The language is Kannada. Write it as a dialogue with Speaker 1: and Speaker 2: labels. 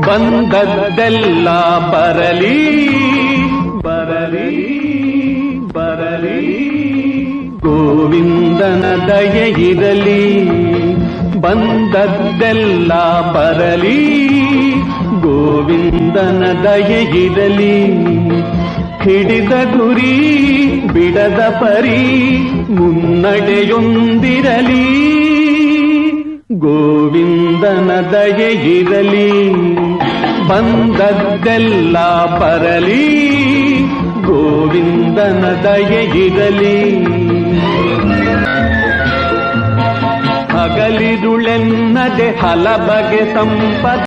Speaker 1: ಬಂದದ್ದೆಲ್ಲ ಬರಲಿ ಬರಲಿ ಬರಲಿ, ಗೋವಿಂದನ ದಯೆ ಇರಲಿ. ಬಂದದ್ದೆಲ್ಲ ಬರಲಿ, ಗೋವಿಂದನ ದಯೆ ಇರಲಿ. ಹಿಡಿದ ಗುರಿ ಬಿಡದ ಪರಿ ಮುನ್ನಡೆಯೊಂದಿರಲಿ, ಗೋವಿಂದನ ದಯೆ ಇರಲಿ. ಬಂದದ್ದೆಲ್ಲ ಬರಲಿ, ಗೋವಿಂದನ ದಯೆ ಇರಲಿ. ಹಗಲಿರುಳೆನ್ನದೆ ಹಲಬಗೆ ಸಂಪದ